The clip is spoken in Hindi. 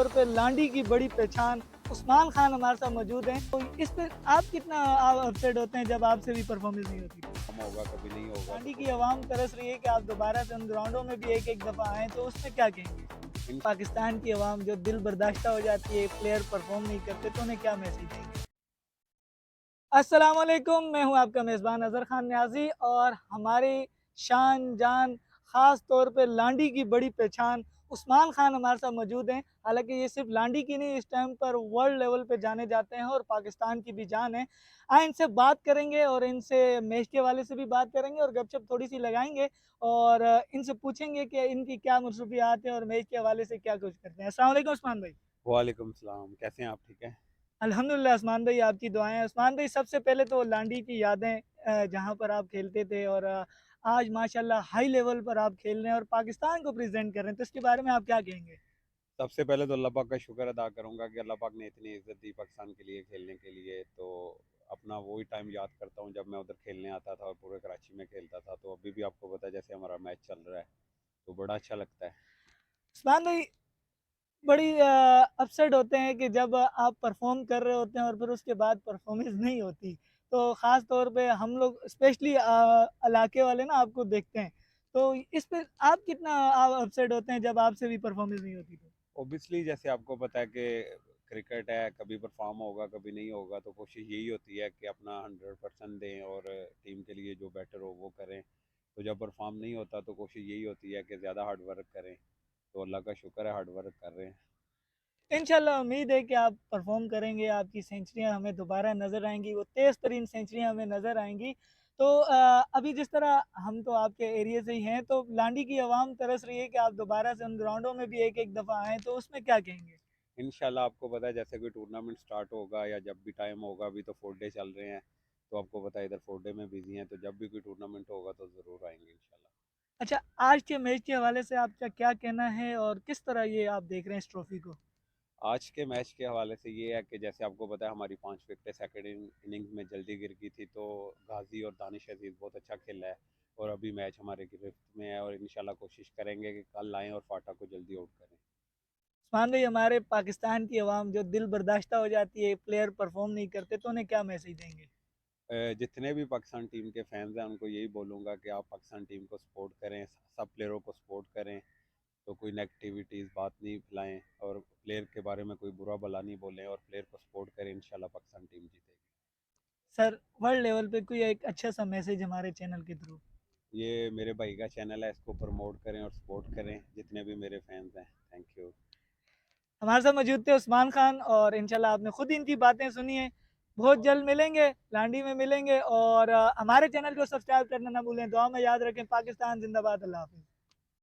तौर पे लांडी की बड़ी पहचान उस्मान खान हमारे साथ मौजूद हैं। तो इस पे आप कितना अपसेट होते हैं जब आपसे भी परफॉर्मेंस नहीं होती? कम होगा कभी नहीं होगा तो लांडी की कोशिश आवाम तरस रही है कि आप दोबारा से उन ग्राउंडों में भी एक एक दफ़ा आएँ, तो उसमें क्या कहेंगे? इन पाकिस्तान की आवाम जो दिल बर्दाश्ता हो जाती है, प्लेयर परफॉर्म नहीं करते, तो उन्हें क्या मैसेज देंगे? अस्सलाम वालेकुम, मैं हूं आपका मेज़बान अज़हर खान न्याज़ी और हमारी शान जान ख़ास तौर पे लांडी की बड़ी पहचान उस्मान खान हमारे साथ मौजूद हैं। हालांकि ये सिर्फ लांडी की नहीं, इस टाइम पर वर्ल्ड लेवल पे जाने जाते हैं और पाकिस्तान की भी जान है। आए इनसे बात करेंगे और इनसे मैच के हवाले से भी बात करेंगे और गपशप थोड़ी सी लगाएंगे और इनसे पूछेंगे कि इनकी क्या मसरूफियात हैं और मैच के हवाले से क्या कुछ करते हैं। अस्सलाम वालेकुम उस्मान भाई। वालेकुम सलाम, कैसे हैं आप? ठीक है। अल्हम्दुलिल्लाह उस्मान भाई, आपकी दुआएं। उस्मान भाई, सबसे पहले तो लांडी की यादें, जहाँ पर आप खेलते थे और आज माशाल्लाह हाई लेवल पर आप खेल रहे हैं और पाकिस्तान को प्रेजेंट कर रहे हैं, तो इसके बारे में आप क्या कहेंगे? सबसे पहले तो अल्लाह पाक का शुक्र अदा करूंगा कि अल्लाह पाक ने इतनी इज्जत दी पाकिस्तान के लिए खेलने के लिए। तो अपना वही टाइम याद करता हूँ जब मैं उधर खेलने आता था और पूरे कराची में खेलता था। तो अभी भी आपको पता है जैसे हमारा मैच चल रहा है तो बड़ा अच्छा लगता है। उस्मान भाई, बड़ी अपसेट होते हैं कि जब आप परफॉर्म कर रहे होते हैं और फिर उसके बाद परफॉर्मेंस नहीं होती। तो ख़ास तौर पे हम लोग स्पेशली इलाके वाले ना आपको देखते हैं। तो इस पे आप कितना आप अपसेट होते हैं जब आपसे भी परफॉर्मेंस नहीं होती तो? ओबियसली जैसे आपको पता है कि क्रिकेट है, कभी परफॉर्म होगा कभी नहीं होगा, तो कोशिश यही होती है कि अपना 100% दें और टीम के लिए जो बेटर हो वो करें। तो जब परफॉर्म नहीं होता तो कोशिश यही होती है कि ज़्यादा हार्ड वर्क करें। तो अल्लाह का शुक्र है हार्ड वर्क कर रहे हैं। इंशाल्लाह उम्मीद है कि आप परफॉर्म करेंगे, आपकी सेंचुरियां हमें दोबारा नज़र आएंगी, वो तेज़ तरीन सेंचुरियां हमें नज़र आएंगी। तो अभी जिस तरह हम तो आपके एरिया से ही हैं, तो लांडी की आवाम तरस रही है कि आप दोबारा से उन ग्राउंडों में भी एक एक दफ़ा आएँ, तो उसमें क्या कहेंगे? इंशाल्लाह आपको पता है जैसे कोई टूर्नामेंट स्टार्ट होगा या जब भी टाइम होगा, अभी तो 4 डे चल रहे हैं। तो आपको पता है इधर 4 डे में बिजी हैं, तो जब भी कोई टूर्नामेंट होगा तो ज़रूर आएंगे इंशाल्लाह। अच्छा, आज के मैच के हवाले से आपका क्या कहना है और किस तरह ये आप देख रहे हैं इस ट्रॉफी को? आज के मैच के हवाले से ये है कि जैसे आपको पता है हमारी 5 विकेटें सेकेंड इनिंग्स में जल्दी गिर गई थी। तो गाजी और दानिश अजीज़ बहुत अच्छा खेला है और अभी मैच हमारे गिरफ्त में है और इंशाल्लाह कोशिश करेंगे कि कल आएँ और फाटा को जल्दी आउट करें। उस्मान भाई, हमारे पाकिस्तान की आवाम जो दिल बर्दाश्ता हो जाती है, प्लेयर परफॉर्म नहीं करते, तो उन्हें क्या मैसेज देंगे? जितने भी पाकिस्तान टीम के फैंस हैं उनको यही बोलूँगा कि आप पाकिस्तान टीम को सपोर्ट करें, सब प्लेयरों को सपोर्ट करें। तो कोई नेगेटिविटीज़ बात नहीं फैलाएं और प्लेयर के बारे में कोई बुरा भला नहीं बोलें और प्लेयर को सपोर्ट करें। इंशाल्लाह पाकिस्तान टीम जीतेगी। सर, वर्ल्ड लेवल पे कोई एक अच्छा सा मैसेज हमारे चैनल के थ्रू? ये मेरे भाई का चैनल है, इसको प्रमोट करें और सपोर्ट करें जितने भी मेरे फैंस हैं। Thank you. हमारे साथ मौजूद थे उस्मान खान और इंशाल्लाह आपने खुद इनकी बातें सुनी है। बहुत जल्द मिलेंगे, लांडी में मिलेंगे और हमारे चैनल को सब्सक्राइब करना ना भूलें। दुआ में याद रखें। पाकिस्तान जिंदाबाद। अल्लाह हाफिज़।